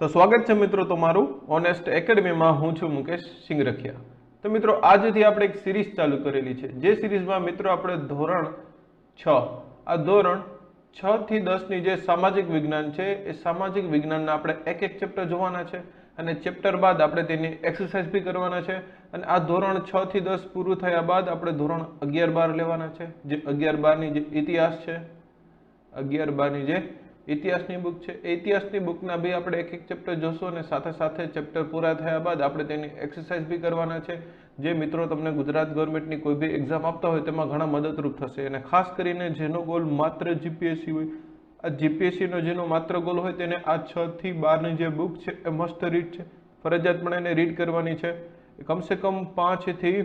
તો સ્વાગત છે મિત્રો તમારું ઓનેસ્ટ એકેડમીમાં। હું છું મુકેશ સિંગરખિયા। તો મિત્રો આજથી આપણે એક સિરીઝ ચાલુ કરેલી છે, જે સિરીઝમાં મિત્રો આપણે ધોરણ 6 આ ધોરણ 6 થી 10 ની જે સામાજિક વિજ્ઞાન છે એ સામાજિક વિજ્ઞાનના આપણે એક એક ચેપ્ટર જોવાના છે અને ચેપ્ટર બાદ આપણે તેની એક્સરસાઇઝ બી કરવાના છે। અને આ ધોરણ 6 થી 10 પૂરું થયા બાદ આપણે ધોરણ 11-12 લેવાના છે, જે 11-12 ની જે ઇતિહાસ છે, 11-12 ની જે ઇતિહાસની બુક છે એ ઇતિહાસની બુકના બી આપણે એક એક ચેપ્ટર જોશું અને સાથે સાથે ચેપ્ટર પૂરા થયા બાદ આપણે તેની એક્સરસાઇઝ બી કરવાના છે, જે મિત્રો તમને ગુજરાત ગવર્મેન્ટની કોઈ બી એક્ઝામ આપતા હોય તેમાં ઘણા મદદરૂપ થશે। અને ખાસ કરીને જેનો ગોલ માત્ર જીપીએસસી હોય, આ જીપીએસસીનો જેનો માત્ર ગોલ હોય તેને આ 6 થી 12 ની જે બુક છે એ મસ્ટ રીડ છે, ફરજિયાતપણે એને રીડ કરવાની છે। કમસે કમ 5 થી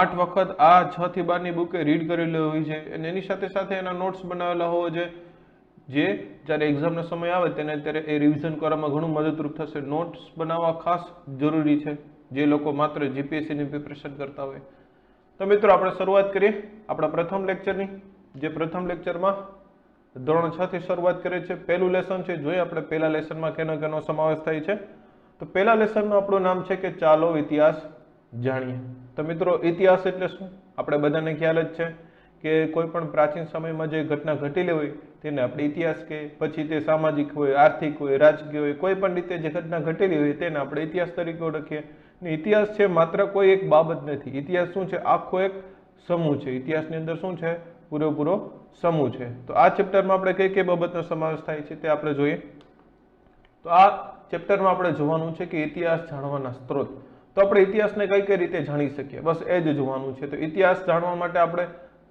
8 વખત આ 6 થી 12 ની બુકે રીડ કરેલી હોય છે અને એની સાથે સાથે એના નોટ્સ બનાવેલા હોવા જોઈએ, જે જ્યારે એક્ઝામનો સમય આવે તેને ત્યારે એ રિવિઝન કરવામાં ઘણું મદદરૂપ થશે। નોટ્સ બનાવવા ખાસ જરૂરી છે જે લોકો માત્ર જીપીએસસીની પ્રિપરેશન કરતા હોય। તો મિત્રો આપણે શરૂઆત કરીએ આપણા પ્રથમ લેક્ચરની, જે પ્રથમ લેક્ચરમાં ધોરણ 6 થી શરૂઆત કરે છે। પહેલું લેસન છે, જોઈએ આપણે પહેલા લેસનમાં કેનો સમાવેશ થાય છે। તો પહેલા લેસનનું આપણું નામ છે કે ચાલો ઇતિહાસ જાણીએ। તો મિત્રો ઇતિહાસ એટલે શું આપણે બધાને ખ્યાલ જ છે કે કોઈ પણ પ્રાચીન સમયમાં જે ઘટના ઘટેલી હોય તેને આપણે ઇતિહાસ કહે, પછી તે સામાજિક હોય, આર્થિક હોય, રાજકીય હોય, કોઈ પણ રીતે જે ઘટના ઘટેલી હોય તેને આપણે ઇતિહાસ તરીકે ઓળખીએ। ને ઇતિહાસ છે માત્ર કોઈ એક બાબત નથી, ઇતિહાસ શું છે આખો એક સમૂહ છે। ઇતિહાસની અંદર શું છે પૂરેપૂરો સમૂહ છે। તો આ ચેપ્ટરમાં આપણે કઈ કઈ બાબતનો સમાવેશ થાય છે તે આપણે જોઈએ। તો આ ચેપ્ટરમાં આપણે જોવાનું છે કે ઇતિહાસ જાણવાના સ્ત્રોત। તો આપણે ઇતિહાસને કઈ કઈ રીતે જાણી શકીએ બસ એ જ જોવાનું છે। તો ઇતિહાસ જાણવા માટે આપણે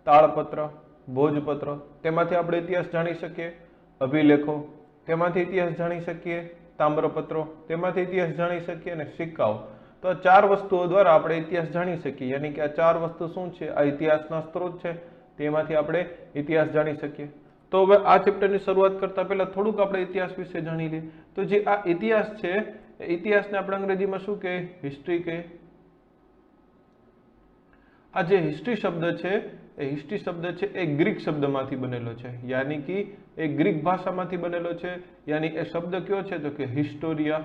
તાળપત્ર, ભોજપત્ર તેમાંથી આપણે ઇતિહાસ જાણી શકીએ, અભિલેખો તેમાંથી ઇતિહાસ જાણી શકીએ, તામ્રપત્રો તેમાંથી ઇતિહાસ જાણી શકીએ અને સિક્કાઓ। તો આ 4 વસ્તુઓ દ્વારા આપણે ઇતિહાસ જાણી શકીએ, યાની કે આ 4 વસ્તુ શું છે આ ઇતિહાસના સ્ત્રોત છે, તેમાંથી આપણે ઇતિહાસ જાણી શકીએ। તો હવે આ ચેપ્ટરની શરૂઆત કરતા પહેલા થોડુંક આપણે ઇતિહાસ વિશે જાણી લઈએ। તો જે આ ઇતિહાસ છે એ ઇતિહાસને આપણે અંગ્રેજીમાં શું કહે, હિસ્ટ્રી કહે। આ જે હિસ્ટ્રી શબ્દ છે એ હિસ્ટ્રી શબ્દ છે એ ગ્રીક શબ્દમાંથી બનેલો છે, યાની કે એ ગ્રીક ભાષામાંથી બનેલો છે, યાની એ શબ્દ કયો છે તો કે હિસ્ટોરિયા।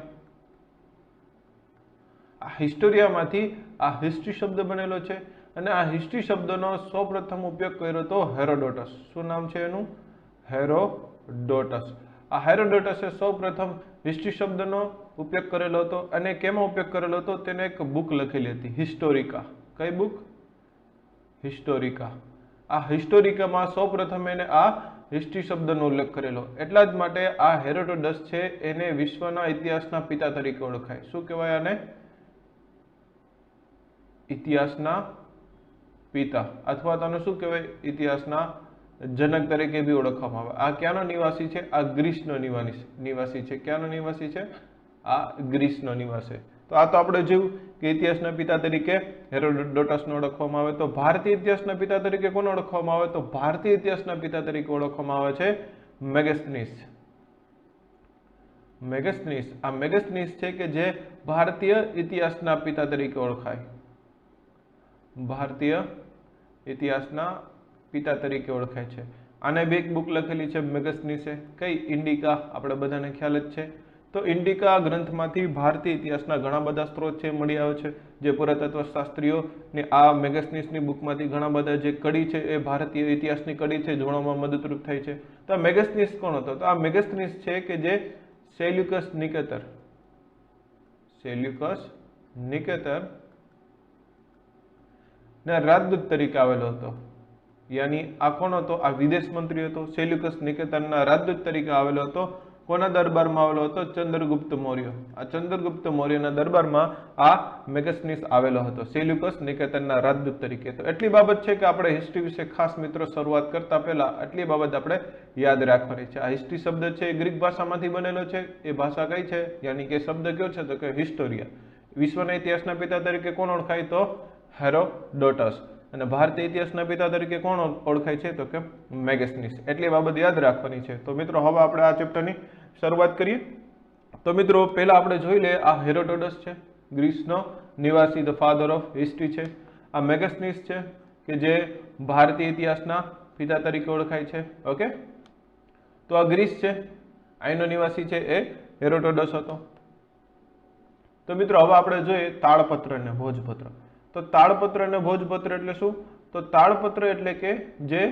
આ હિસ્ટોરિયામાંથી આ હિસ્ટ્રી શબ્દ બનેલો છે અને આ હિસ્ટ્રી શબ્દનો સૌપ્રથમ ઉપયોગ કર્યો હતો હેરોડોટસ। શું નામ છે એનું? હેરોડોટસ। આ હેરોડોટસે સૌપ્રથમ હિસ્ટ્રી શબ્દનો ઉપયોગ કરેલો હતો અને કેમાં ઉપયોગ કરેલો હતો, તેને એક બુક લખેલી હતી હિસ્ટોરિકા। કઈ બુક? હિસ્ટોરિકા। આ હિસ્ટોરિકામાં સૌપ્રથમ એને આ હિસ્ટ્રી શબ્દનો ઉલ્લેખ કરેલો, એટલા જ માટે આ હેરોડોટસ છે એને વિશ્વના ઇતિહાસના પિતા તરીકે ઓળખાય। શું કહેવાય આને? ઇતિહાસના પિતા, અથવા તો શું કહેવાય ઇતિહાસના જનક તરીકે બી ઓળખવામાં આવે। આ ક્યાંનો નિવાસી છે? આ ગ્રીસનો નિવાસી છે। ક્યાંનો નિવાસી છે? આ ગ્રીસનો નિવાસી। તો આ તો આપણે જોયું કે ઇતિહાસના પિતા તરીકે હેરોડોટસને ઓળખવામાં આવે। તો ભારતીય ઇતિહાસના પિતા તરીકે કોને ઓળખવામાં આવે? તો ભારતીય ઇતિહાસના પિતા તરીકે ઓળખવામાં આવે છે મેગસ્થનીસ। મેગસ્થનીસ, આ મેગસ્થનીસ છે કે જે ભારતીય ઇતિહાસના પિતા તરીકે ઓળખાય, ભારતીય ઇતિહાસના પિતા તરીકે ઓળખાય છે। આને બે એક બુક લખેલી છે મેગસ્થનીસે, કઈ? ઇન્ડિકા, આપણે બધાને ખ્યાલ જ છે। તો ઇન્ડિકા ગ્રંથમાંથી ભારતીય ઇતિહાસના ઘણા બધા સ્ત્રોત છે મળી આવે છે, જે પુરાતત્વ શાસ્ત્રીઓને આ મેગસ્થનીસની બુકમાંથી ઘણા બધા જે કડી છે એ ભારતીય ઇતિહાસની કડી છે જોડવામાં મદદરૂપ થાય છે। તો આ મેગસ્થનીસ કોણ હતો? તો આ મેગસ્થનીસ છે કે જે સેલ્યુકસ નિકેટર, સેલ્યુકસ નિકેટર ના રાજદૂત તરીકે આવેલો હતો, યાની આ કોણ હતો? આ વિદેશ મંત્રી હતો। સેલ્યુકસ નિકેતરના રાજદૂત તરીકે આવેલો હતો। કોના દરબારમાં આવેલો હતો? ચંદ્રગુપ્ત મૌર્ય। આ ચંદ્રગુપ્ત મૌર્યના દરબારમાં આ મેગસ્થનીસ આવેલો હતો સેલ્યુકસ નિકેતરના રાજદૂત તરીકે। તો એટલી બાબત છે કે આપણે હિસ્ટ્રી વિશે ખાસ મિત્રો શરૂઆત કરતા પહેલા આટલી બાબત આપણે યાદ રાખવાની છે। આ હિસ્ટ્રી શબ્દ છે એ ગ્રીક ભાષામાંથી બનેલો છે, એ ભાષા કઈ છે? યાની કે શબ્દ કયો છે તો કે હિસ્ટોરિયા। વિશ્વના ઇતિહાસના પિતા તરીકે કોણ ઓળખાય? તો હેરોડોટસ। અને ભારતીય ઇતિહાસના પિતા તરીકે કોણ ઓળખાય છે તો કે મેગસ્થનીસ। એટલી બાબત યાદ રાખવાની છે। તો મિત્રો હવે આપણે આ ચેપ્ટરની શરૂઆત કરીએ। તો મિત્રો પહેલા આપણે જોઈ લઈએ, આ હેરોડોટસ છે ગ્રીસનો નિવાસી, ધ ફાધર ઓફ હિસ્ટ્રી છે। આ મેગસ્થનીસ છે કે જે ભારતીય ઇતિહાસના પિતા તરીકે ઓળખાય છે। ઓકે, તો આ ગ્રીસ છે અહીંનો નિવાસી છે એ હેરોડોટસ હતો। તો મિત્રો હવે આપણે જોઈએ તાડપત્ર અને ભોજપત્ર। તો તાડપત્ર અને ભોજપત્ર એટલે શું? તો તાડપત્ર એટલે કે જે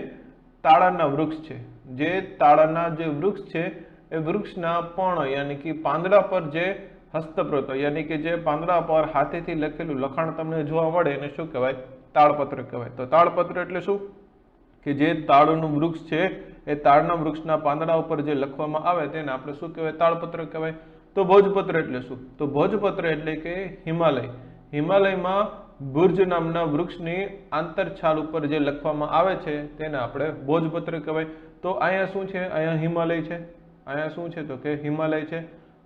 તાળાના વૃક્ષ છે, જે તાળાના જે વૃક્ષ છે એ વૃક્ષના પર્ણ યાની કે પાંદડા પર જે હસ્તપ્રતો યાની કે જે પાંદડા પર હાથેથી લખેલું લખાણ તમને જોવા મળે એને શું કહેવાય? તાડપત્ર કહેવાય। તો તાડપત્ર એટલે શું? કે જે તાળનું વૃક્ષ છે એ તાળના વૃક્ષના પાંદડા ઉપર જે લખવામાં આવે તેને આપણે શું કહેવાય? તાડપત્ર કહેવાય। તો ભોજપત્ર એટલે શું? તો ભોજપત્ર એટલે કે હિમાલય, હિમાલયમાં બુર્જ નામના વૃક્ષની આંતરછાલ ઉપર જે લખવામાં આવે છે તેને આપણે ભોજપત્ર કહેવાય। તો અહીંયા શું છે? અહીંયા હિમાલય છે, અહીંયા શું છે? તો કે હિમાલય છે,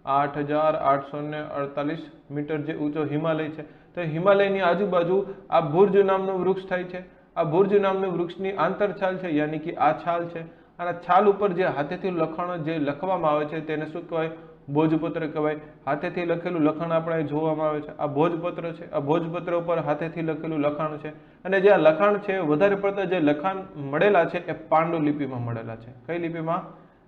8,848 મીટર જે ઊંચો હિમાલય છે। તો હિમાલયની આજુબાજુ આ બુર્જ નામનું વૃક્ષ થાય છે। આ બુર્જ નામનું વૃક્ષની આંતરછાલ છે યાની કે આ છાલ છે, અને છાલ ઉપર જે હાથેથી લખાણ જે લખવામાં આવે છે તેને શું કહેવાય? ભોજપત્ર કહેવાય। હાથેથી લખેલું લખાણ આપણે જોવામાં આવે છે, આ ભોજપત્ર છે। આ ભોજપત્ર ઉપર હાથેથી લખેલું લખાણ છે, અને જે આ લખાણ છે વધારે પડતા જે લખાણ મળેલા છે એ પાંડુલિપિમાં મળેલા છે। કઈ લિપિમાં?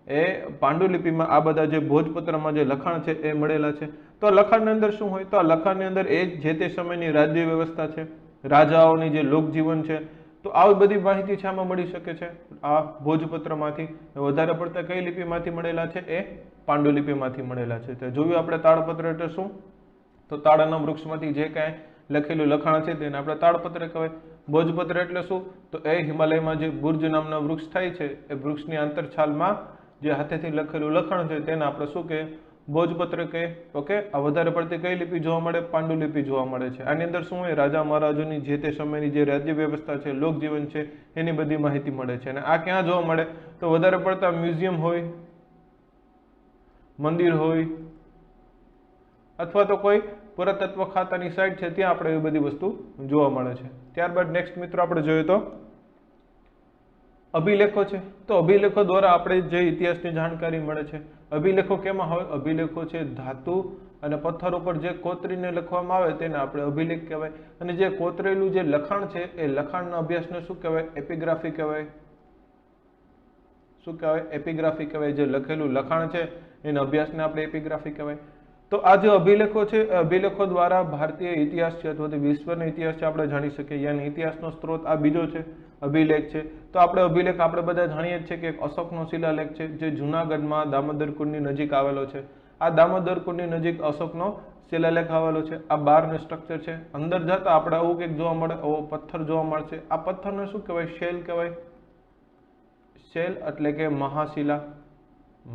એ પાંડુલિપિમાં આ બધા જે ભોજપત્રમાં જે લખાણ છે એ મળેલા છે। તો આ લખાણની અંદર શું હોય? તો આ લખાણની અંદર એ જે તે સમયની રાજ્ય વ્યવસ્થા છે, રાજાઓની જે લોકજીવન છે, તો આવી બધી માહિતી છે આમાં મળી શકે છે આ ભોજપત્રમાંથી। વધારે પડતા કઈ લિપિમાંથી મળેલા છે? એ પાંડુલિપિમાંથી મળેલા છે। તો જોયું આપણે તાડપત્ર એટલે શું? તો તાળના વૃક્ષમાંથી જે કાંઈ લખેલું લખાણ છે તેને આપણે તાડપત્ર કહેવાય। ભોજપત્ર એટલે શું? તો એ હિમાલયમાં જે બુર્જ નામના વૃક્ષ થાય છે એ વૃક્ષની આંતરછાલમાં જે હાથેથી લખેલું લખાણ છે તેને આપણે શું કહે? ભોજપત્ર કહે। ઓકે, આ વધારે પડતી કઈ લિપિ જોવા મળે? પાંડુલિપિ જોવા મળે છે। આની અંદર શું હોય? રાજા મહારાજોની જે તે સમયની જે રાજ્ય વ્યવસ્થા છે, લોકજીવન છે, એની બધી માહિતી મળે છે। અને આ ક્યાં જોવા મળે? તો વધારે પડતા મ્યુઝિયમ હોય, મંદિર હોય, અથવા તો કોઈ પુરાતત્વ ખાતાની સાઇટ છે ત્યાં આપણે એ બધી વસ્તુ જોવા મળે છે। ત્યારબાદ નેક્સ્ટ મિત્રો આપણે જોઈએ તો અભિલેખો છે। તો અભિલેખો દ્વારા આપણે જે ઇતિહાસની જાણકારી મળે છે। અભિલેખો કેમાં હોય? અભિલેખો છે ધાતુ અને પથ્થર ઉપર જે કોતરીને લખવામાં આવે તેને આપણે અભિલેખ કહેવાય। અને જે કોતરેલું જે લખાણ છે એ લખાણના અભ્યાસને શું કહેવાય? એપિગ્રાફી કહેવાય। શું કહેવાય? એપિગ્રાફી કહેવાય। જે લખેલું લખાણ છે એના અભ્યાસને આપણે એપિગ્રાફી કહેવાય। તો આ જે અભિલેખો છે એ અભિલેખો દ્વારા ભારતીય ઇતિહાસ છે અથવા તો વિશ્વનો ઇતિહાસ છે આપણે જાણી શકીએ। યાની ઇતિહાસનો સ્ત્રોત આ બીજો છે, અભિલેખ છે। તો આપણે અભિલેખ આપણે બધા જાણીએ છીએ કે એક અશોકનો શિલાલેખ છે જે જુનાગઢમાં દામોદર કુંડની નજીક આવેલો છે। આ દામોદર કુંડની નજીક અશોકનો શિલાલેખ આવેલો છે। આ 12 સ્ટ્રક્ચર છે। અંદર જતા આપણે આવું કંઈક જોવા મળે, આવો પથ્થર જોવા મળશે। આ પથ્થરને શું કહેવાય? શેલ કહેવાય। શેલ એટલે કે મહાશિલા,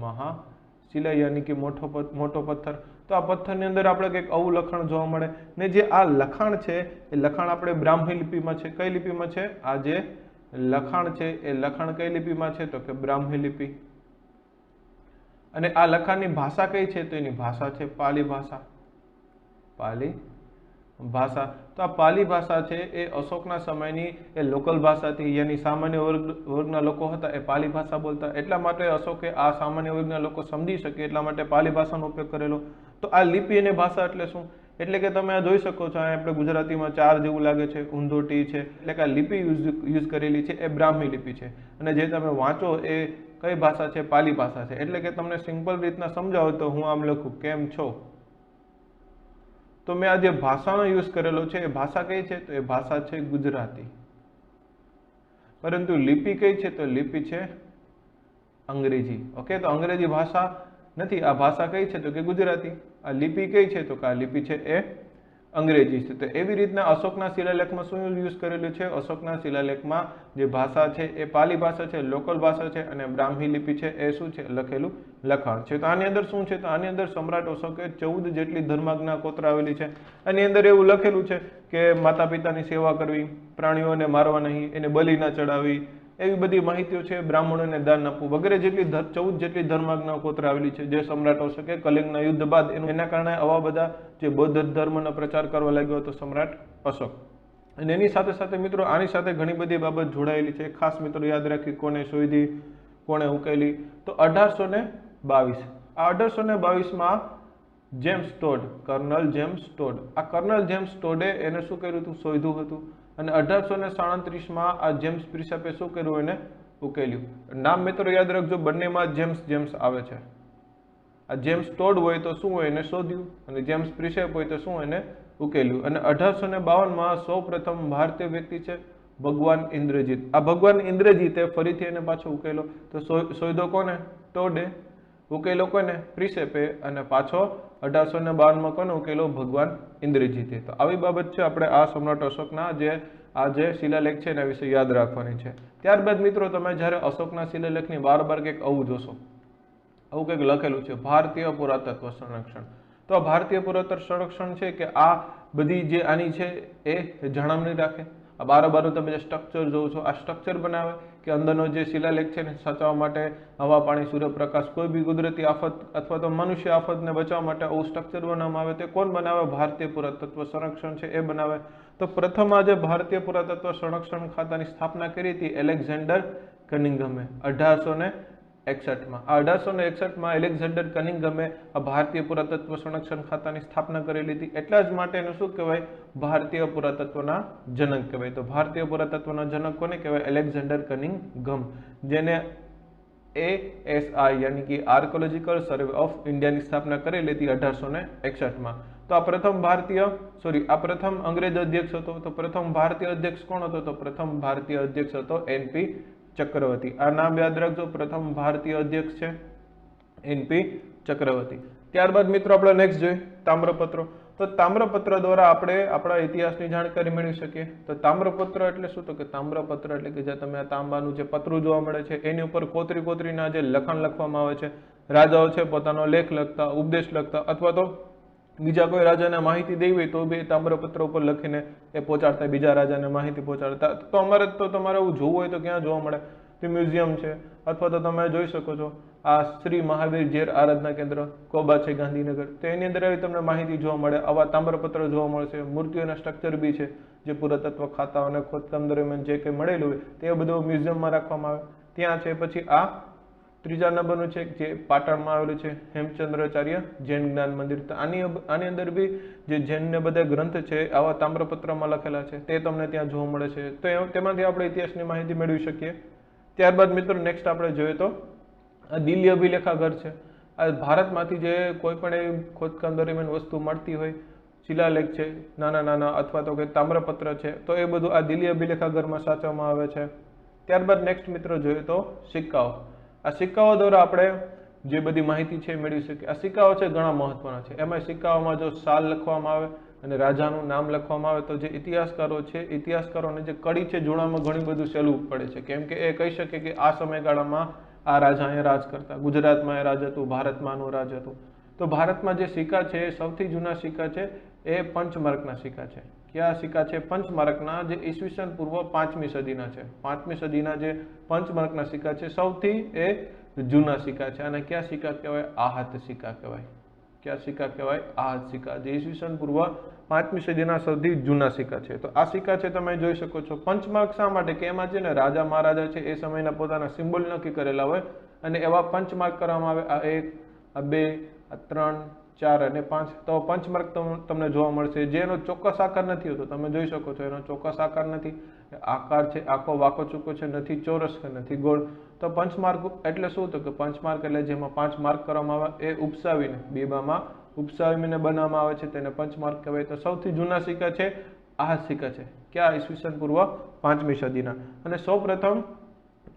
મહાશિલા યાની કે મોટો પથ્થર। તો આ પથ્થરની અંદર આપણે કંઈક આવું લખાણ જોવા મળે, ને જે આ લખાણ છે એ લખાણ આપણે બ્રાહ્મી લિપિમાં છે। કઈ લિપિમાં છે? આ જે લખાણ છે એ લખાણ કઈ લિપિમાં છે? તો કે બ્રાહ્મી લિપિ। અને આ લખાણની ભાષા કઈ છે? તો એની ભાષા છે પાલી ભાષા, પાલી ભાષા। તો આ પાલી ભાષા છે એ અશોકના સમયની એ લોકલ ભાષાથી, યાની સામાન્ય વર્ગના લોકો હતા એ પાલી ભાષા બોલતા। એટલા માટે અશોકે આ સામાન્ય વર્ગના લોકો સમજી શકે એટલા માટે પાલી ભાષાનો ઉપયોગ કરેલો। તો આ લિપિ અને ભાષા એટલે શું? એટલે કે તમે આ જોઈ શકો છો, આપણે ગુજરાતીમાં 4 જેવું લાગે છે, ઊંધો ટી છે, એટલે કે આ લિપિ યુઝ કરેલી છે એ બ્રાહ્મી લિપિ છે। અને જે તમે વાંચો એ કઈ ભાષા છે? પાલી ભાષા છે। એટલે કે તમને સિમ્પલ રીતના સમજાવો તો હું આમ લખું, કેમ છો? તો મેં આ જે ભાષાનો યુઝ કરેલો છે એ ભાષા કઈ છે? તો એ ભાષા છે ગુજરાતી। પરંતુ લિપિ કઈ છે? તો લિપિ છે અંગ્રેજી। ઓકે, તો અંગ્રેજી ભાષા નથી, આ ભાષા કઈ છે? તો કે ગુજરાતી। આ લિપિ કઈ છે? તો કે આ લિપિ છે એ અંગ્રેજી છે। તો એવી રીતના અશોકના શિલાલેખમાં શું યુઝ કરેલું છે? અશોકના શિલાલેખમાં જે ભાષા છે એ પાલી ભાષા છે, લોકલ ભાષા છે, અને બ્રાહ્મી લિપિ છે એ શું છે? લખેલું લખાણ છે। તો આની અંદર શું છે? તો આની અંદર સમ્રાટ અશોકે 14 જેટલી ધર્માજ્ઞા કોતરાવેલી છે। આની અંદર એવું લખેલું છે કે માતા પિતાની સેવા કરવી, પ્રાણીઓને મારવા નહીં, એને બલિ ના ચડાવવી, એવી બધી માહિતીઓ છે, બ્રાહ્મણોને દાન આપવું વગેરે જેટલી 14 જેટલી ધર્માજ્ઞાઓ કોતરાવેલી છે જે સમ્રાટ અશોકે કલિંગના યુદ્ધ બાદ એના કારણે આવા બધા જે બૌદ્ધ ધર્મનો પ્રચાર કરવા લાગ્યો હતો સમ્રાટ અશોક। અને એની સાથે સાથે મિત્રો આની સાથે ઘણી બધી બાબત જોડાયેલી છે। ખાસ મિત્રો યાદ રાખી, કોને શોધી, કોણે ઉકેલી? તો 1822। આ 1822માં James Tod, colonel James Tod, આ કર્નલ જેમ્સ ટોડે એને શું કર્યું હતું? શોધ્યું હતું। અને 1837માં આ જેમ્સ પ્રિસેપે શું કર્યું? એને ઉકેલ્યું। નામ મિત્રો યાદ રાખજો, બંનેમાં જેમ્સ જેમ્સ આવે છે। આ જેમ્સ ટોડ હોય તો શું હોય એને શોધ્યું, અને જેમ્સ પ્રિશેપ હોય તો શું એને ઉકેલ્યું. અને 1852 સૌ પ્રથમ ભારતીય વ્યક્તિ છે ભગવાન ઇન્દ્રજીત. આ ભગવાન ઇન્દ્રજીતે ફરીથી એને પાછો ઉકેલો. તો શોધ્યો કોને? ટોડે. ઉકેલો કોને? પ્રિશેપે. અને પાછો 1852 કોને ઉકેલો? ભગવાન ઇન્દ્રજીતે. તો આવી બાબત છે આપણે આ સમ્રાટ અશોકના જે શિલાલેખ છે એના વિશે યાદ રાખવાની છે. ત્યારબાદ મિત્રો તમે જ્યારે અશોકના શિલાલેખની બાર કંઈક આવું જોશો, આવું કંઈક લખેલું છે ભારતીય પુરાતત્વ સંરક્ષણ. તો આ ભારતીય પુરાતત્વ સંરક્ષણ છે કે આ બધી જે આની છે એ જાળવણી રાખે. આ બાર તમે જે સ્ટ્રક્ચર જોવો છો આ સ્ટ્રક્ચર બનાવે કે અંદરનો જે શિલાલેખ છે ને સાચવવા માટે હવા, પાણી, સૂર્યપ્રકાશ, કોઈ બી કુદરતી આફત અથવા તો મનુષ્ય આફતને બચાવવા માટે આવું સ્ટ્રક્ચર બનાવવામાં આવે. તે કોણ બનાવે? ભારતીય પુરાતત્વ સંરક્ષણ છે એ બનાવે. તો પ્રથમ આ જે ભારતીય પુરાતત્વ સંરક્ષણ ખાતાની સ્થાપના કરી હતી એલેક્ઝાન્ડર કનિંઘમે 1861. આ 1861 એલેક્ઝાન્ડર કનિંઘમે આ ભારતીય પુરાતત્વ સંરક્ષણ ખાતાની સ્થાપના કરેલી હતી. એટલા જ માટે એને શું કહેવાય? ભારતીય પુરાતત્વના જનક કહેવાય. તો ભારતીય પુરાતત્વના જનક કોને કહેવાય? એલેક્ઝાન્ડર કનિંઘમ, જેને ASI યાની કે આર્કોલોજીકલ સર્વે ઓફ ઇન્ડિયાની સ્થાપના કરેલી હતી 1861. તો આ પ્રથમ અંગ્રેજ અધ્યક્ષ હતો. તો પ્રથમ ભારતીય અધ્યક્ષ કોણ હતો? તો પ્રથમ ભારતીય અધ્યક્ષ હતો NP ચક્રવર્તી. આ નામ યાદ રાખજો, પ્રથમ ભારતીય અધ્યક્ષ છે NP ચક્રવર્તી. ત્યારબાદ મિત્રો આપણે નેક્સ્ટ જોઈએ તામ્રપત્રો. તો તામ્રપત્ર દ્વારા આપણે આપણા ઇતિહાસની જાણકારી મેળવી શકીએ. તો તામ્રપત્ર એટલે શું? તો કે તામ્રપત્ર એટલે કે જે તમે આ તાંબાનું જે પતરું જોવા મળે છે એની ઉપર કોતરીના જે લખાણ લખવામાં આવે છે. રાજાઓ છે પોતાનો લેખ લખતા, ઉપદેશ લખતા, અથવા તો બીજા કોઈ રાજાને માહિતી દેવી હોય તો બી તામ્રપત્ર ઉપર લખીને એ પહોંચાડતા, બીજા રાજાને માહિતી પહોંચાડતા. તો અમારે તો તમારે એવું જોવું હોય તો ક્યાં જોવા મળે? તો મ્યુઝિયમ છે, અથવા તો તમે જોઈ શકો છો આ શ્રી મહાવીર ઝેર આરાધના કેન્દ્ર કોબા છે ગાંધીનગર. તો એની અંદર આવી તમને માહિતી જોવા મળે. આવા તામ્રપત્ર જોવા મળશે. મૂર્તિઓના સ્ટ્રક્ચર બી છે જે પુરાતત્વ ખાતા અને ખોદકામ દરમિયાન જે કંઈ મળેલું હોય તે બધું મ્યુઝિયમમાં રાખવામાં આવે ત્યાં છે. પછી આ ત્રીજા નંબરનું છે જે પાટણમાં આવેલું છે હેમચંદ્રાચાર્ય જૈન જ્ઞાન મંદિર. તો આની અંદર બી જે જૈનને બધા ગ્રંથ છે આવા તામ્રપત્રમાં લખેલા છે તે તમને ત્યાં જોવા મળે છે. તો તેમાંથી આપણે ઇતિહાસની માહિતી મેળવી શકીએ. ત્યારબાદ મિત્રો નેક્સ્ટ આપણે જોઈએ તો આ દિલ્હી અભિલેખાગર છે. આ ભારતમાંથી જે કોઈ પણ એવી ખોદકામ દરમિયાન વસ્તુ મળતી હોય, શિલાલેખ છે નાના અથવા તો કે તામ્રપત્ર છે, તો એ બધું આ દિલ્હી અભિલેખાગરમાં સાચવવામાં આવે છે. ત્યારબાદ નેક્સ્ટ મિત્રો જોઈએ તો સિક્કાઓ. આ સિક્કાઓ દ્વારા આપણે જે બધી માહિતી છે મેળવી શકીએ. આ સિક્કાઓ છે ઘણા મહત્વના છે. એમાં સિક્કાઓમાં જો સાલ લખવામાં આવે અને રાજાનું નામ લખવામાં આવે તો જે ઇતિહાસકારો છે ઇતિહાસકારોને જે કડી છે જોડવામાં ઘણી બધું સહેલું પડે છે. કેમ કે એ કહી શકે કે આ સમયગાળામાં આ રાજા અહીંયા રાજ કરતા, ગુજરાતમાં એ રાજ હતું, ભારતમાં આનું રાજ હતું. તો ભારતમાં જે સિક્કા છે એ સૌથી જૂના સિક્કા છે એ પંચમાર્કના સિક્કા છે. કયા સિક્કા છે? પંચમાર્કના, જે ઈસવીસન પૂર્વ 5મી સદીના છે. 5મી સદીના જે પંચમાર્કના સિક્કા છે સૌથી એ જૂના સિક્કા છે. અને કયા સિક્કા કહેવાય? આહત સિક્કા કહેવાય. કયા સિક્કા કહેવાય? આહત સિક્કા, જે ઈસવીસન પૂર્વ 5મી સદીના સૌથી જૂના સિક્કા છે. તો આ સિક્કા છે તમે જોઈ શકો છો. પંચમાર્ક શા માટે? કે એમાં છે ને રાજા મહારાજા છે એ સમયના પોતાના સિમ્બોલ નક્કી કરેલા હોય અને એવા પંચમાર્ક કરવામાં આવે. આ 1, આ 2, આ 3, 4 અને 5. તો પંચમાર્ક તમને જોવા મળશે. જેનો ચોક્કસ આકાર નથી હોતો, તમે જોઈ શકો છો એનો ચોક્કસ આકાર નથી. આકાર છે આખો વાંકો ચૂકો છે, નથી ચોરસ કે નથી ગોળ. તો પંચમાર્ક એટલે શું? તો કે પંચમાર્ક એટલે જેમાં 5 માર્ક કરવામાં આવે એ ઉપસાવીને બીબામાં ઉપસાવીને બનાવવામાં આવે છે તેને પંચમાર્ક કહેવાય. તો સૌથી જૂના સિક્કા છે આ સિક્કા છે. ક્યાં? ઈસવીસન પૂર્વ 5મી સદીના. અને સૌપ્રથમ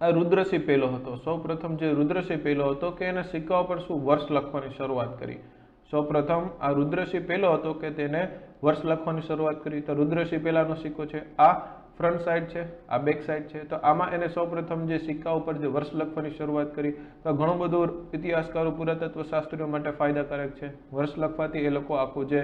આ રુદ્રસિંહ પહેલો હતો. સૌપ્રથમ જે રુદ્રસિંહ પહેલો હતો કે એના સિક્કા ઉપર શું વર્ષ લખવાની શરૂઆત કરી. સૌપ્રથમ આ રુદ્રસિંહ પહેલો હતો કે તેને વર્ષ લખવાની શરૂઆત કરી. તો રુદ્રસિંહ પહેલાનો સિક્કો છે. આ ફ્રન્ટ સાઈડ છે, આ બેક સાઈડ છે. તો આમાં એને સૌપ્રથમ જે સિક્કા ઉપર જે વર્ષ લખવાની શરૂઆત કરી. તો ઘણું બધું ઇતિહાસકારો પુરાતત્વ શાસ્ત્રીઓ માટે ફાયદાકારક છે. વર્ષ લખવાથી એ લોકો આખું જે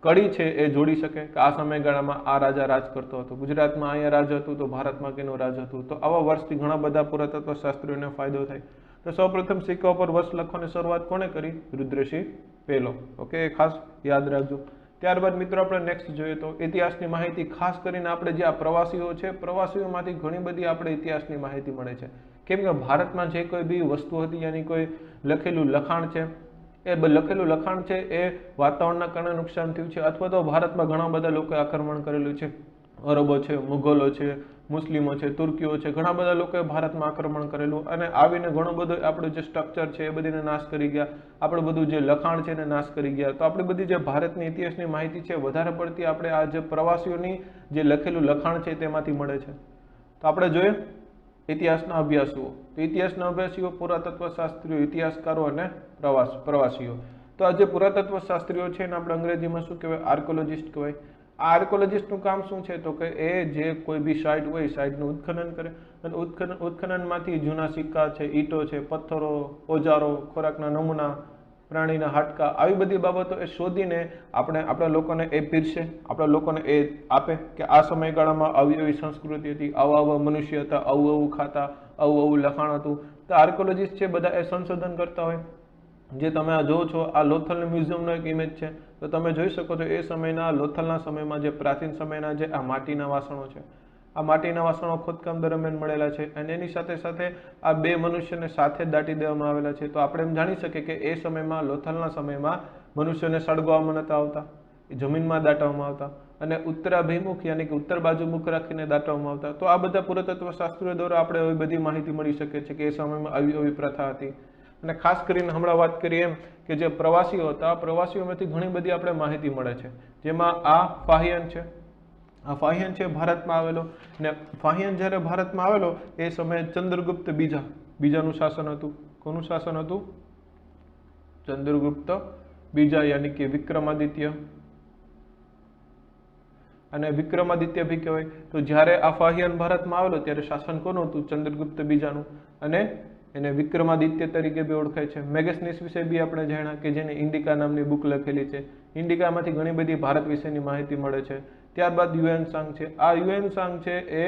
કડી છે એ જોડી શકે કે આ સમયગાળામાં આ રાજા રાજ કરતો હતો, ગુજરાતમાં અહીંયા રાજ હતું તો ભારતમાં કેનું રાજ હતું. તો આવા વર્ષથી ઘણા બધા પુરાતત્વ શાસ્ત્રીઓને ફાયદો થાય. તો સૌપ્રથમ સિક્કા ઉપર વર્ષ લખવાની શરૂઆત કોને કરી? રુદ્રસિંહ પહેલો. ઓકે, ખાસ યાદ રાખજો. ત્યારબાદ મિત્રો આપણે નેક્સ્ટ જોઈએ તો ઇતિહાસની માહિતી. ખાસ કરીને આપણે જે આ પ્રવાસીઓ છે પ્રવાસીઓમાંથી ઘણી બધી આપણે ઇતિહાસની માહિતી મળે છે. કેમ કે ભારતમાં જે કોઈ બી વસ્તુ હતી યાની કોઈ લખેલું લખાણ છે એ લખેલું લખાણ છે એ વાતાવરણના કારણે નુકસાન થયું છે અથવા તો ભારતમાં ઘણા બધા લોકોએ આક્રમણ કરેલું છે. અરબો છે, મુઘલો છે, મુસ્લિમો છે, તુર્કીઓ છે, ઘણા બધા લોકોએ ભારતમાં આક્રમણ કરેલું અને આવીને ઘણું બધું આપણું જે સ્ટ્રક્ચર છે એ બધીને નાશ કરી ગયા, આપણું બધું જે લખાણ છે એને નાશ કરી ગયા. તો આપણી બધી જે ભારતની ઇતિહાસની માહિતી છે વધારે પડતી આપણે આ જે પ્રવાસીઓની જે લખેલું લખાણ છે તેમાંથી મળે છે. તો આપણે જોઈએ ઇતિહાસના અભ્યાસુઓ. તો ઇતિહાસના અભ્યાસીઓ પુરાતત્વ શાસ્ત્રીઓ, ઇતિહાસકારો અને પ્રવાસીઓ. તો આ જે પુરાતત્વ શાસ્ત્રીઓ છે એને આપણે અંગ્રેજીમાં શું કહેવાય? આર્કોલોજિસ્ટ કહેવાય. આ આર્કોલોજિસ્ટનું કામ શું છે? તો કે એ જે કોઈ બી સાઇટ હોય સાઇટનું ઉત્ખનન કરે અને ઉત્ખનનમાંથી જૂના સિક્કા છે, ઈંટો છે, પથ્થરો, ઓજારો, ખોરાકના નમૂના, પ્રાણીના હાડકા, આવી બધી બાબતો એ શોધીને આપણા લોકોને એ પીરસે, આપણા લોકોને એ આપે કે આ સમયગાળામાં આવી એવી સંસ્કૃતિ હતી, આવા મનુષ્ય હતા, આવું ખાતા, આવું લખાણ હતું. તો આર્કોલોજિસ્ટ છે બધા એ સંશોધન કરતા હોય. જે તમે આ જોવો છો આ લોથલ મ્યુઝિયમનો એક ઇમેજ છે. તો તમે જોઈ શકો છો એ સમયના લોથલના સમયમાં જે પ્રાચીન સમયના જે આ માટીના વાસણો છે, આ માટીના વાસણો ખોદકામ દરમિયાન મળેલા છે અને એની સાથે સાથે આ બે મનુષ્યને સાથે દાટી દેવામાં આવેલા છે. તો આપણે એમ જાણી શકીએ કે એ સમયમાં લોથલના સમયમાં મનુષ્યને સળગવામાં નતા આવતા, એ જમીનમાં દાટવામાં આવતા અને ઉત્તરાભિમુખ યાની કે ઉત્તર બાજુ મુખ રાખીને દાટવામાં આવતા. તો આ બધા પુરાતત્વ શાસ્ત્રીઓ દ્વારા આપણે એવી બધી માહિતી મળી શકે છે કે એ સમયમાં આવી પ્રથા હતી. અને ખાસ કરીને હમણાં વાત કરીએ એમ કે જે પ્રવાસીઓ હતા, પ્રવાસીઓમાંથી ઘણી બધી આપણે માહિતી મળે છે. જેમાં આ ફાહિયન છે, આ ફાહિયન છે ભારતમાં આવેલો. ને ફાહિયન જ્યારે ભારતમાં આવેલો એ સમયે ચંદ્રગુપ્ત બીજાનું શાસન હતું. કોનું શાસન હતું? ચંદ્રગુપ્ત બીજા યાની કે વિક્રમાદિત્ય. અને વિક્રમાદિત્ય ભી કહેવાય. તો જ્યારે આ ફાહિયન ભારતમાં આવેલો ત્યારે શાસન કોનું હતું? ચંદ્રગુપ્ત બીજાનું. અને એને વિક્રમાદિત્ય તરીકે બી ઓળખાય છે. મેગેસનીસ વિશે બી આપણે જાણ્યા કે જેને ઇન્ડિકા નામની બુક લખેલી છે. ઇન્ડિકામાંથી ઘણી બધી ભારત વિશેની માહિતી મળે છે. ત્યારબાદ હ્યુએન સાંગ છે. આ હ્યુએન સાંગ છે એ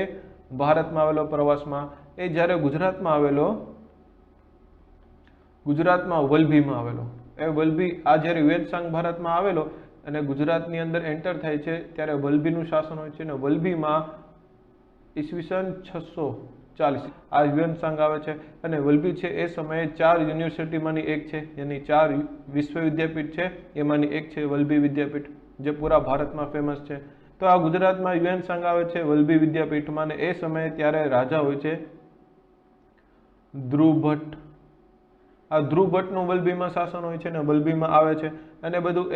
ભારતમાં આવેલો પ્રવાસમાં. એ જ્યારે ગુજરાતમાં આવેલો, ગુજરાતમાં વલભીમાં આવેલો. એ વલભી આ જ્યારે હ્યુએન સાંગ ભારતમાં આવેલો અને ગુજરાતની અંદર એન્ટર થાય છે ત્યારે વલભીનું શાસન હોય છે. અને વલભીમાં ઈસવીસન 640 આ હ્યુએન સાંગ આવે છે. અને વલભી છે એ સમયે 4 યુનિવર્સિટીમાંની એક છે, એની 4 વિશ્વ વિદ્યાપીઠ છે એમાંની એક છે વલભી વિદ્યાપીઠ, જે પૂરા ભારતમાં ફેમસ છે. તો આ ગુજરાતમાં હ્યુએન સાંગ આવે છે વલભી વિદ્યાપીઠમાં. અને એ સમયે ત્યારે રાજા હોય છે ધ્રુવ ભટ્ટ. આ ધ્રુવ ભટ્ટનું વલભીમાં શાસન હોય છે ને વલભીમાં આવે છે અને બધું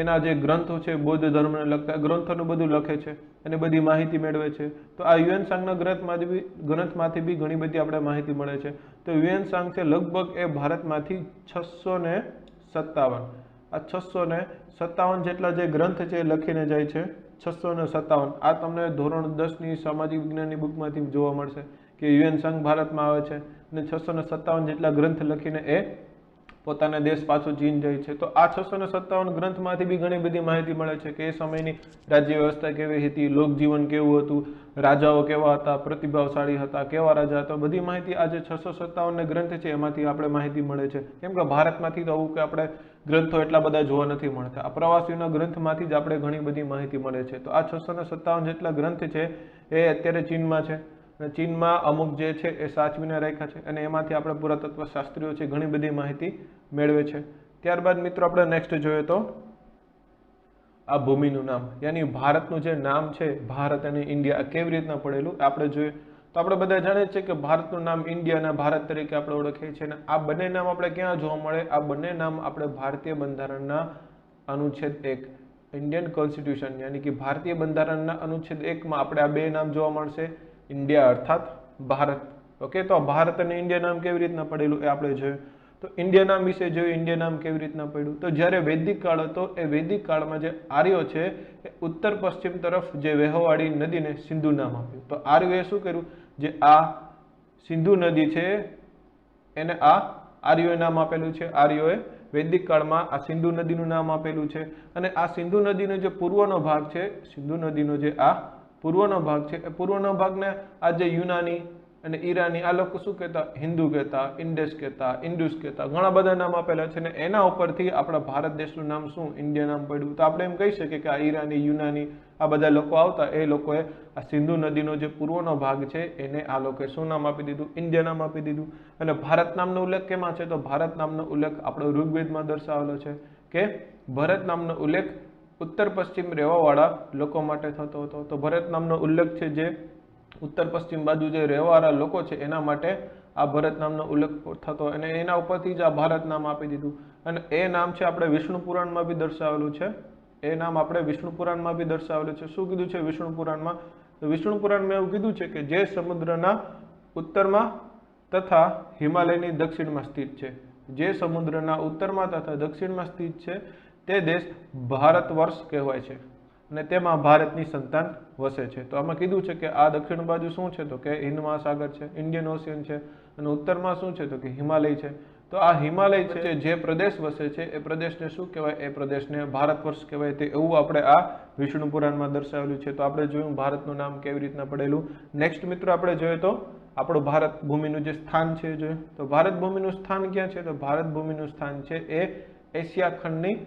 એના જે ગ્રંથો છે બૌદ્ધ ધર્મને લગતા ગ્રંથોનું બધું લખે છે અને બધી માહિતી મેળવે છે. તો આ હ્યુએન સાંગના ગ્રંથમાંથી બી ઘણી બધી આપણે માહિતી મળે છે. તો હ્યુએન સાંગ છે લગભગ એ ભારતમાંથી 657 આ 657 જેટલા જે ગ્રંથ છે એ લખીને જાય છે. 657 આ તમને ધોરણ 10ની સામાજિક વિજ્ઞાનની બુકમાંથી જોવા મળશે કે હ્યુએન સાંગ ભારતમાં આવે છે અને 657 જેટલા ગ્રંથ લખીને એ પોતાના દેશ પાછું ચીન જાય છે. તો આ 657 ગ્રંથમાંથી બી ઘણી બધી માહિતી મળે છે કે એ સમયની રાજ્ય વ્યવસ્થા કેવી હતી, લોકજીવન કેવું હતું, રાજાઓ કેવા હતા, પ્રતિભાવશાળી હતા, કેવા રાજા હતા, બધી માહિતી આ જે 657 ગ્રંથ છે એમાંથી આપણે માહિતી મળે છે. કેમ કે ભારતમાંથી તો આવું કે આપણે ગ્રંથો એટલા બધા જોવા નથી મળતા. આ પ્રવાસીઓના ગ્રંથમાંથી જ આપણે ઘણી બધી માહિતી મળે છે. તો આ 657 જેટલા ગ્રંથ છે એ અત્યારે ચીનમાં છે. ચીનમાં અમુક જે છે એ સાચવીને રાખ્યા છે અને એમાંથી આપણે પુરાતત્વ શાસ્ત્રીઓ છે ઘણી બધી માહિતી મેળવે છે. ત્યારબાદ મિત્રો આપણે નેક્સ્ટ જોઈએ તો આ ભૂમિનું નામ યાની ભારતનું જે નામ છે ભારત અને ઇન્ડિયા કેવી રીતના પડેલું આપણે જોઈએ. તો આપણે બધા જાણીએ છીએ કે ભારતનું નામ ઇન્ડિયા અને ભારત તરીકે આપણે ઓળખીએ છીએ. અને આ બંને નામ આપણે ક્યાં જોવા મળે? આ બંને નામ આપણે ભારતીય બંધારણના અનુચ્છેદ 1 ઇન્ડિયન કોન્સ્ટિટ્યુશન યાની કે ભારતીય બંધારણના અનુચ્છેદ 1માં આપણે આ બે નામ જોવા મળશે. ઇન્ડિયા અર્થાત ભારત. ઓકે, તો ભારત અને ઇન્ડિયા નામ કેવી રીતના પડેલું એ આપણે જોયું. તો ઇન્ડિયા નામ વિશે જોયું, ઇન્ડિયા નામ કેવી રીતના પડ્યું. તો જ્યારે વૈદિક કાળ હતો એ વૈદિક કાળમાં જે આર્યો છે એ ઉત્તર પશ્ચિમ તરફ જે વહેવાળી નદીને સિંધુ નામ આપ્યું. તો આર્યોએ શું કર્યું? જે આ સિંધુ નદી છે એને આ આર્યોએ નામ આપેલું છે. આર્યોએ વૈદિક કાળમાં આ સિંધુ નદીનું નામ આપેલું છે. અને આ સિંધુ નદીનો જે પૂર્વનો ભાગ છે, સિંધુ નદીનો જે આ પૂર્વનો ભાગ છે એ પૂર્વનો ભાગને આ જે યુનાની અને ઈરાની આ લોકો શું કહેતા? હિન્દુ કહેતા, ઇન્ડસ કહેતા, ઇન્ડુસ કહેતા, ઘણા બધા નામ આપેલા છે. અને એના ઉપરથી આપણા ભારત દેશનું નામ શું? ઇન્ડિયા નામ પડ્યું. તો આપણે એમ કહી શકીએ કે આ ઈરાની, યુનાની આ બધા લોકો આવતા એ લોકોએ આ સિંધુ નદીનો જે પૂર્વનો ભાગ છે એને આ લોકોએ શું નામ આપી દીધું? ઇન્ડિયા નામ આપી દીધું. અને ભારત નામનો ઉલ્લેખ કેમાં છે? તો ભારત નામનો ઉલ્લેખ આપણો ઋગ્વેદમાં દર્શાવેલો છે કે ભરત નામનો ઉલ્લેખ ઉત્તર પશ્ચિમ રહેવાવાળા લોકો માટે થતો હતો. તો ભરત નામનો ઉલ્લેખ છે જે ઉત્તર પશ્ચિમ બાજુ જે રહેવાવાળા લોકો છે એના માટે આ ભરત નામનો ઉલ્લેખ થતો અને એના ઉપરથી જ આ ભારત નામ આપી દીધું. અને એ નામ છે આપણે વિષ્ણુ પુરાણમાં બી દર્શાવેલું છે. એ નામ આપણે વિષ્ણુ પુરાણમાં બી દર્શાવેલું છે. શું કીધું છે વિષ્ણુ પુરાણમાં? તો વિષ્ણુ પુરાણમાં એવું કીધું છે કે જે સમુદ્રના ઉત્તરમાં તથા હિમાલયની દક્ષિણમાં સ્થિત છે, જે સમુદ્રના ઉત્તરમાં તથા દક્ષિણમાં સ્થિત છે તે દેશ ભારત વર્ષ કહેવાય છે અને તેમાં ભારતની સંતાન વસે છે. તો આમાં કીધું છે કે આ દક્ષિણ બાજુ શું છે તો કે હિન્દ મહાસાગર છે, ઇન્ડિયન ઓશિયન છે, અને ઉત્તરમાં શું છે તો કે હિમાલય છે. તો આ હિમાલય છે જે પ્રદેશ વસે છે એ પ્રદેશને શું કહેવાય? એ પ્રદેશને ભારત વર્ષ કહેવાય. તે એવું આપણે આ વિષ્ણુ પુરાણમાં દર્શાવેલું છે. તો આપણે જોયું ભારતનું નામ કેવી રીતના પડેલું. નેક્સ્ટ મિત્રો આપણે જોઈએ તો આપણું ભારત ભૂમિનું જે સ્થાન છે જોઈએ તો ભારત ભૂમિનું સ્થાન ક્યાં છે? તો ભારત ભૂમિનું સ્થાન છે એ એશિયા ખંડની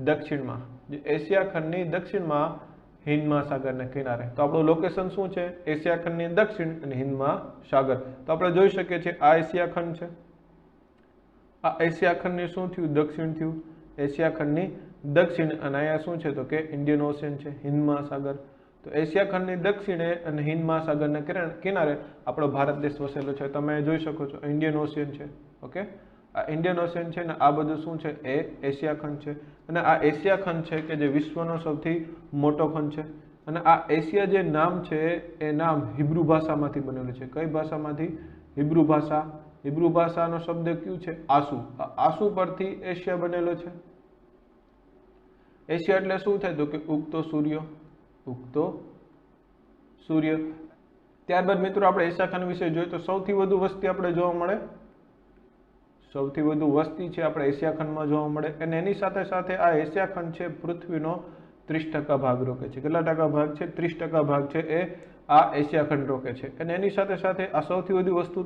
દક્ષિણમાં. જે એશિયા ખંડની દક્ષિણમાં હિન્દ મહાસાગરના કિનારે. તો આપણું લોકેશન શું છે? એશિયા ખંડની દક્ષિણ અને હિન્દ મહાસાગર. તો આપણે જોઈ શકીએ છીએ આ એશિયા ખંડ છે. આ એશિયા ખંડની શું થયું? દક્ષિણ થયું. એશિયા ખંડની દક્ષિણ અને અહીંયા શું છે તો કે ઇન્ડિયન ઓશિયન છે, હિન્દ મહાસાગર. તો એશિયા ખંડની દક્ષિણે અને હિન્દ મહાસાગરના કિનારે આપણો ભારત દેશ વસેલો છે. તમે જોઈ શકો છો ઇન્ડિયન ઓશિયન છે. ઓકે, આ ઇન્ડિયન ઓશિયન છે ને આ બધું શું છે? એ એશિયા ખંડ છે. અને આ એશિયા ખંડ છે કે જે વિશ્વનો સૌથી મોટો ખંડ છે. અને આ એશિયા જે નામ છે એ નામ હિબ્રુ ભાષામાંથી બનેલું છે. કઈ ભાષામાંથી? હિબ્રુ ભાષા. હિબ્રુ ભાષાનો શબ્દ કયું છે? આસુ. આસુ પરથી એશિયા બનેલો છે. એશિયા એટલે શું થાય તો કે ઉગતો સૂર્ય. ઉગતો સૂર્ય. ત્યારબાદ મિત્રો આપણે એશિયા ખંડ વિશે જોઈએ તો સૌથી વધુ વસ્તી આપણે જોવા મળે. સૌથી વધુ વસ્તી છે આપણે એશિયા ખંડમાં જોવા મળે. અને એની સાથે સાથે આ એશિયા ખંડ છે પૃથ્વીનો 30% ભાગ રોકે છે. કેટલા ટકા ભાગ છે? 30% ભાગ છે એ આ એશિયા ખંડ રોકે છે. અને એની સાથે સાથે આ સૌથી વધુ વસ્તી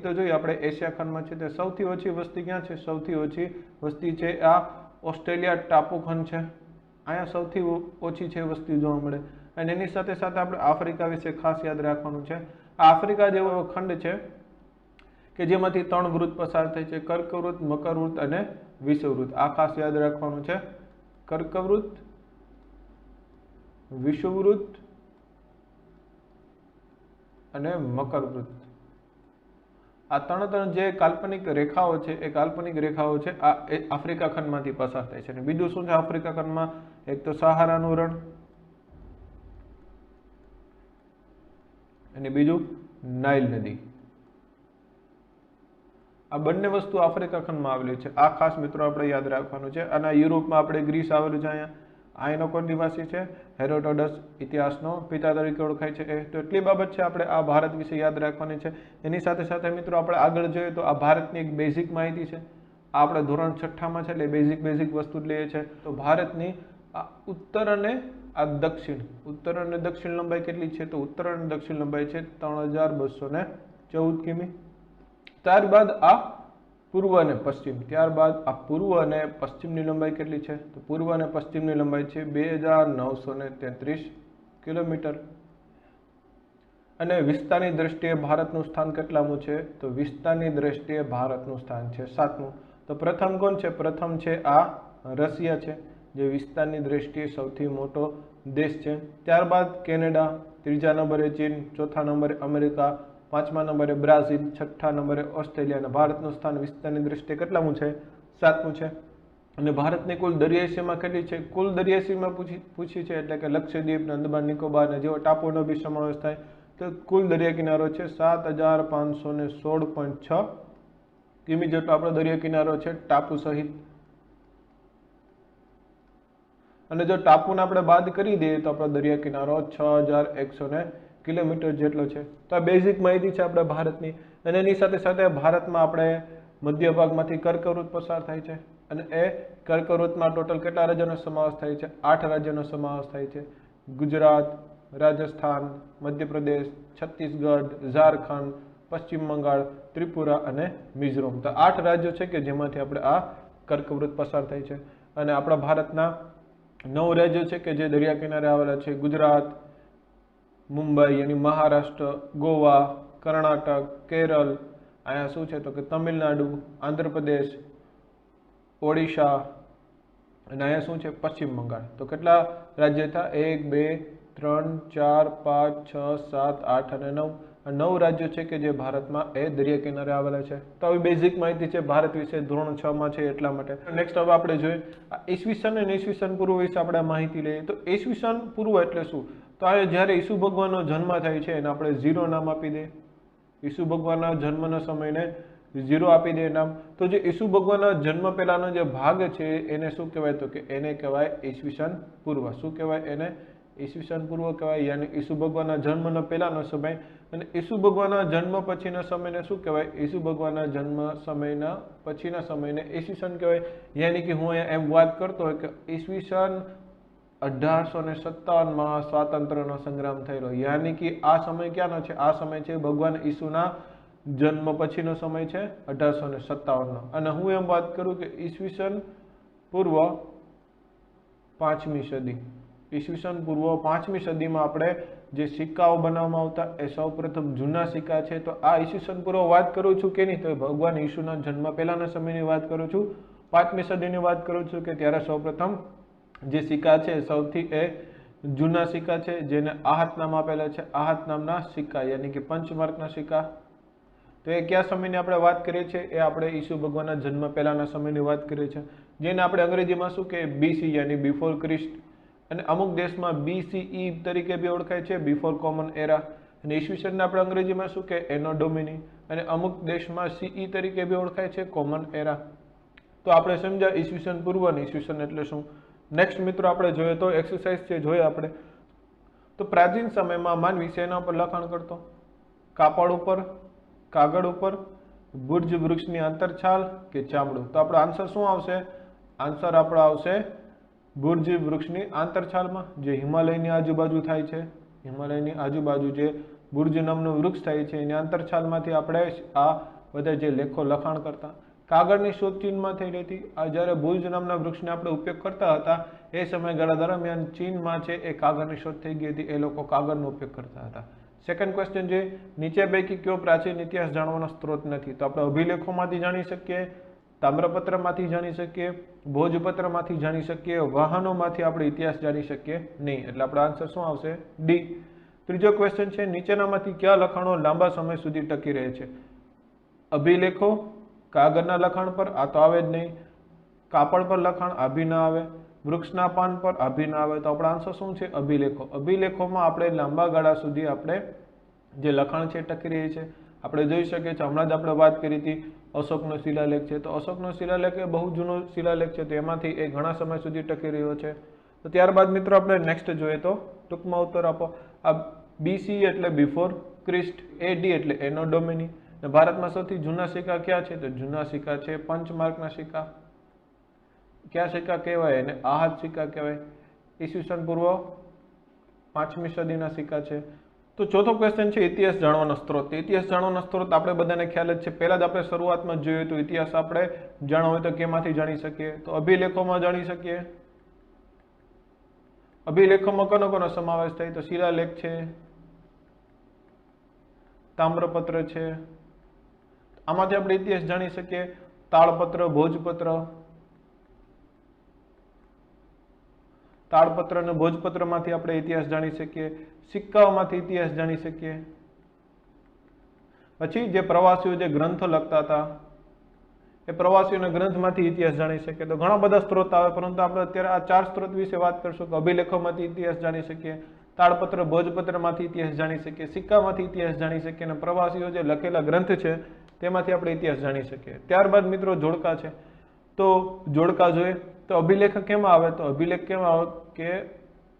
તો જોઈ આપણે એશિયા ખંડમાં છે. તે સૌથી ઓછી વસ્તી ક્યાં છે? સૌથી ઓછી વસ્તી છે આ ઓસ્ટ્રેલિયા ટાપુ ખંડ છે. અહીંયા સૌથી ઓછી છે વસ્તી જોવા મળે. અને એની સાથે સાથે આપણે આફ્રિકા વિશે ખાસ યાદ રાખવાનું છે. આ આફ્રિકા જેવો ખંડ છે કે જેમાંથી 3 વૃત્ત પસાર થાય છે: કર્કવૃત્ત, મકરવૃત્ત અને વિષુવવૃત્ત. આ ખાસ યાદ રાખવાનું છે. કર્કવૃત્ત, વિષુવવૃત્ત અને મકરવૃત્ત. આ ત્રણ જે કાલ્પનિક રેખાઓ છે એ કાલ્પનિક રેખાઓ છે આ આફ્રિકા ખંડમાંથી પસાર થાય છે. અને બીજું શું છે આફ્રિકા ખંડમાં? એક તો સહારાનું રણ અને બીજું નાઇલ નદી. આ બંને વસ્તુ આફ્રિકા ખંડમાં આવેલી છે. આ ખાસ મિત્રો આપણે યાદ રાખવાનું છે. અને યુરોપમાં આપણે ગ્રીસ આવેલું છે. અહીંયા એનો કોણ નિવાસી છે? હેરોડોટસ ઇતિહાસનો પિતા તરીકે ઓળખાય છે. તો એટલી બાબત છે આપણે આ ભારત વિશે યાદ રાખવાની છે. એની સાથે સાથે મિત્રો આપણે આગળ જોઈએ તો આ ભારતની એક બેઝિક માહિતી છે. આ આપણે ધોરણ 6માં છે એટલે બેઝિક વસ્તુ જ લઈએ છીએ. તો ભારતની આ ઉત્તર અને આ દક્ષિણ, ઉત્તર અને દક્ષિણ લંબાઈ કેટલી છે? તો ઉત્તર અને દક્ષિણ લંબાઈ છે 3214 કિમી. ત્યારબાદ આ પૂર્વ અને પશ્ચિમ. ત્યારબાદ આ પૂર્વ અને પશ્ચિમની લંબાઈ કેટલી છે? તો પૂર્વ અને પશ્ચિમની લંબાઈ છે 2933 કિલોમીટર. અને વિસ્તારની દ્રષ્ટિએ ભારતનું સ્થાન કેટલામું છે? તો વિસ્તારની દ્રષ્ટિએ ભારતનું સ્થાન છે 7મું. તો પ્રથમ કોણ છે? પ્રથમ છે આ રશિયા છે જે વિસ્તારની દ્રષ્ટિએ સૌથી મોટો દેશ છે. ત્યારબાદ કેનેડા, ત્રીજા નંબરે ચીન, ચોથા નંબરે અમેરિકા, પાંચમા નંબરે બ્રાઝિલ, છઠ્ઠા નંબરે ઓસ્ટ્રેલિયા. અને ભારતનું સ્થાન વિસ્તારની દ્રષ્ટિએ કેટલામું છે? 7મું છે. અને ભારતની કુલ દરિયાઈ સીમા કેટલી છે? કુલ દરિયાઈ સીમા પૂછી છે એટલે કે લક્ષદ્વીપ, અંદમાન નિકોબાર અને જેવો ટાપુનો બી સમાવેશ થાય. તો કુલ દરિયા કિનારો છે 7516.6 કિમી જેટલો આપણો દરિયા કિનારો છે ટાપુ સહિત. અને જો ટાપુને આપણે બાદ કરી દઈએ તો આપણો દરિયા કિનારો 6100 કિલોમીટર જેટલો છે. તો આ બેઝિક માહિતી છે આપણે ભારતની. અને એની સાથે સાથે ભારતમાં આપણે મધ્ય ભાગમાંથી કર્કવૃત્ત પસાર થાય છે. અને એ કર્કવૃત્તમાં ટોટલ કેટલા રાજ્યોનો સમાવેશ થાય છે? 8 રાજ્યોનો સમાવેશ થાય છે. ગુજરાત, રાજસ્થાન, મધ્યપ્રદેશ, છત્તીસગઢ, ઝારખંડ, પશ્ચિમ બંગાળ, ત્રિપુરા અને મિઝોરમ. તો 8 રાજ્યો છે કે જેમાંથી આપણે આ કર્કવૃત્ત પસાર થાય છે. અને આપણા ભારતના 9 રાજ્યો છે કે જે દરિયા કિનારે આવેલા છે: ગુજરાત, મુંબઈ યાની મહારાષ્ટ્ર, ગોવા, કર્ણાટક, કેરળ, અહીંયા શું છે તો કે તમિલનાડુ, આંધ્રપ્રદેશ, ઓડિશા અને અહીંયા શું છે? પશ્ચિમ બંગાળ. તો કેટલા રાજ્ય હતા? 1, 2, 3, 4, 5, 6, 7, 8 અને 9. આ 9 રાજ્યો છે કે જે ભારતમાં એ દરિયા કિનારે આવેલા છે. તો આવી બેઝિક માહિતી છે ભારત વિશે, ધોરણ 6 માં છે એટલા માટે. નેક્સ્ટ હવે આપણે જોઈએ ઈસવીસન અને ઈસવીસન પૂર્વ વિશે આપણે માહિતી લઈએ. તો ઈસવીસન પૂર્વ એટલે શું? તો આ જ્યારે ઈસુ ભગવાનનો જન્મ થાય છે એને આપણે 0 નામ આપી દઈએ. ઈસુ ભગવાનના જન્મના સમયને 0 આપી દે નામ. તો જે ઈસુ ભગવાનના જન્મ પહેલાનો જે ભાગ છે એને શું કહેવાય? તો કે એને કહેવાય ઈસવીસન પૂર્વ. શું કહેવાય એને? ઈસવીસન પૂર્વ કહેવાય. યાની ઈસુ ભગવાનના જન્મનો પહેલાનો સમય. અને ઈસુ ભગવાનના જન્મ પછીના સમયને શું કહેવાય? ઈસુ ભગવાનના જન્મ સમયના પછીના સમયને ઈસવીસન કહેવાય. યાની કે હું અહીંયા એમ વાત કરતો હોય કે ઈસવીસન 1857માં સ્વાતંત્ર્યનો સંગ્રામ થયેલો. યાની કે આ સમય ક્યાંનો છે? આ સમય છે ભગવાન ઈસુના જન્મ પછીનો સમય છે 1857નો. અને હું એમ વાત કરું કે ઈસવીસન પૂર્વ 5મી સદી. ઈસવીસન પૂર્વ 5મી સદીમાં આપણે જે સિક્કાઓ બનાવવામાં આવતા એ સૌપ્રથમ જૂના સિક્કા છે. તો આ ઈસવીસન પૂર્વ વાત કરું છું કે નહીં? તો ભગવાન ઈસુના જન્મ પહેલાના સમયની વાત કરું છું. 5મી સદીની વાત કરું છું કે ત્યારે સૌપ્રથમ જે સિક્કા છે સૌથી એ જૂના સિક્કા છે જેને આહત નામ આપેલા છે. આહત નામના સિક્કા યાની કે પંચમાર્કના સિક્કા. તો એ કયા સમયની આપણે વાત કરીએ છીએ? એ આપણે ઈસુ ભગવાનના જન્મ પહેલાના સમયની વાત કરીએ છીએ, જેને આપણે અંગ્રેજીમાં શું કે BC યાની બિફોર ક્રિસ્ટ. અને અમુક દેશમાં BCE તરીકે બી ઓળખાય છે, બિફોર કોમન એરા. અને ઈસવીસનને આપણે અંગ્રેજીમાં શું કે એનો ડોમિની. અને અમુક દેશમાં CE તરીકે બી ઓળખાય છે, કોમન એરા. તો આપણે સમજ્યા ઈસવીસન પૂર્વ અને ઈસવીસન એટલે શું. નેક્સ્ટ મિત્રો આપણે જોઈએ તો એક્સરસાઇઝ છે, જોઈએ આપણે. તો પ્રાચીન સમયમાં માનવી શેના ઉપર લખાણ કરતો? કાપડ ઉપર, કાગળ ઉપર, બુર્જ વૃક્ષની આંતરછાલ કે ચામડું? તો આપણો આન્સર શું આવશે? આન્સર આપણો આવશે બુર્જ વૃક્ષની આંતરછાલમાં, જે હિમાલયની આજુબાજુ થાય છે. હિમાલયની આજુબાજુ જે બુર્જ નામનું વૃક્ષ થાય છે એની આંતરછાલમાંથી આપણે આ બધા જે લેખો લખાણ કરતા. કાગળની શોધ ચીનમાં થઈ રહી હતી. આ જ્યારે બુર્જ નામના વૃક્ષને આપણે ઉપયોગ કરતા હતા એ સમયગાળા દરમિયાન ચીનમાં છે એ કાગળની શોધ થઈ ગઈ હતી. એ લોકો કાગળનો ઉપયોગ કરતા હતા. સેકન્ડ ક્વેશ્ચન છે, નીચે પૈકી કયો પ્રાચીન ઇતિહાસ જાણવાનો સ્ત્રોત નથી? તો આપણે અભિલેખોમાંથી જાણી શકીએ, તામ્રપત્રમાંથી જાણી શકીએ, ભોજપત્રમાંથી જાણી શકીએ, વાહનોમાંથી આપણે ઇતિહાસ જાણી શકીએ નહીં. એટલે આપણો આન્સર શું આવશે? ડી. ત્રીજો ક્વેશ્ચન છે, નીચેનામાંથી કયા લખાણો લાંબા સમય સુધી ટકી રહે છે? અભિલેખો, કાગળના લખાણ પર, આ તો આવે જ નહીં. કાપડ પર લખાણ, આ બી ના આવે. વૃક્ષના પાન પર, આ બી ના આવે. તો આપણો આન્સર શું છે? અભિલેખો. અભિલેખોમાં આપણે લાંબા ગાળા સુધી આપણે જે લખાણ છે ટકી રહી છે. આપણે જોઈ શકીએ છીએ, હમણાં જ આપણે વાત કરી હતી અશોકનો શિલાલેખ છે. તો અશોકનો શિલાલેખ એ બહુ જૂનો શિલાલેખ છે, તો એમાંથી એ ઘણા સમય સુધી ટકી રહ્યો છે. તો ત્યારબાદ મિત્રો આપણે નેક્સ્ટ જોઈએ તો ટૂંકમાં ઉત્તર આપો. આ BC એટલે બિફોર ક્રિસ્ટ, AD એટલે એનો ડોમિની. ભારતમાં સૌથી જૂના સિક્કા ક્યાં છે? તો જૂના સિક્કા છે પંચમાર્કના સિક્કા. કયા સિક્કા કહેવાય? એને આહત સિક્કા કહેવાય. ઈસવીસન પૂર્વ 5મી સદીના સિક્કા છે. તો ચોથો ક્વેશ્ચન છે, ઇતિહાસ જાણવાનો સ્ત્રોત. ઇતિહાસ જાણવાનો સ્ત્રોત આપણે બધાને ખ્યાલ જ છે. પહેલા જ આપણે શરૂઆતમાં જોયું તો ઇતિહાસ આપણે જાણવો હોય તો કેમાંથી જાણી શકીએ? તો અભિલેખોમાં જાણી શકીએ. અભિલેખોમાં કોનો સમાવેશ થાય? તો શિલાલેખ છે, તામ્રપત્ર છે. આમાંથી આપણે ઇતિહાસ જાણી શકીએ. તાળપત્ર, ભોજપત્ર. તાળપત્ર અને ભોજપત્રમાંથી આપણે ઇતિહાસ જાણી શકીએ. સિક્કાઓમાંથી ઇતિહાસ જાણી શકીએ. પછી જે પ્રવાસીઓ જે ગ્રંથો લખતા હતા એ પ્રવાસીઓના ગ્રંથમાંથી ઇતિહાસ જાણી શકીએ. તો ઘણા બધા સ્ત્રોત આવે, પરંતુ આપણે અત્યારે આ 4 સ્ત્રોત વિશે વાત કરશું. કે અભિલેખોમાંથી ઇતિહાસ જાણી શકીએ, તાળપત્ર ભોજપત્રમાંથી ઇતિહાસ જાણી શકીએ, સિક્કામાંથી ઇતિહાસ જાણી શકીએ, અને પ્રવાસીઓ જે લખેલા ગ્રંથ છે તેમાંથી આપણે ઇતિહાસ જાણી શકીએ. ત્યારબાદ મિત્રો જોડકા છે. તો જોડકા જોઈએ તો અભિલેખ કેમાં આવે? તો અભિલેખ કેમાં આવે કે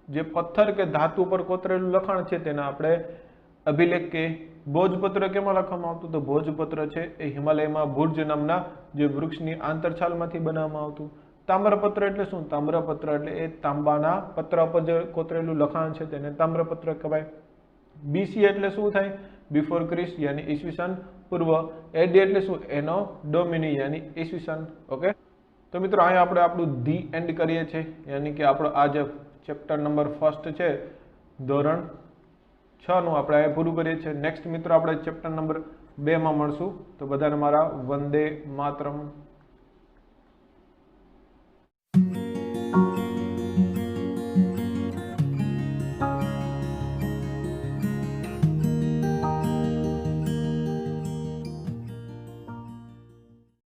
જે પથ્થર કે ધાતુ પર કોતરેલું લખાણ છે તેને આપણે અભિલેખ કે. ભોજપત્ર કેમાં લખવામાં આવતું? તો ભોજપત્ર છે એ હિમાલયમાં બુર્જ નામના જે વૃક્ષની આંતરછાલમાંથી બનાવવામાં આવતું. તામ્રપત્ર એટલે શું? તામ્રપત્ર એટલે એ તાંબાના પત્ર પર જે કોતરેલું લખાણ છે તેને તામ્રપત્ર કહેવાય. BC એટલે શું થાય? બિફોર ક્રિસ્ટ યાની ઈસવીસન પૂર્વ. AD એટલે શું? એનો ડોમિની યાની ઈસવીસન. ઓકે, તો મિત્રો અહીંયા આપણે આપણું ધી એન્ડ કરીએ છીએ, યાની કે આપણો આ જે ચેપ્ટર નંબર 1 છે ધોરણ 6 નું આપણે અહીંયા પૂરું કરીએ છીએ. નેક્સ્ટ મિત્રો આપણે ચેપ્ટર નંબર 2 માં મળશું. તો બધાને મારા વંદે માતરમ.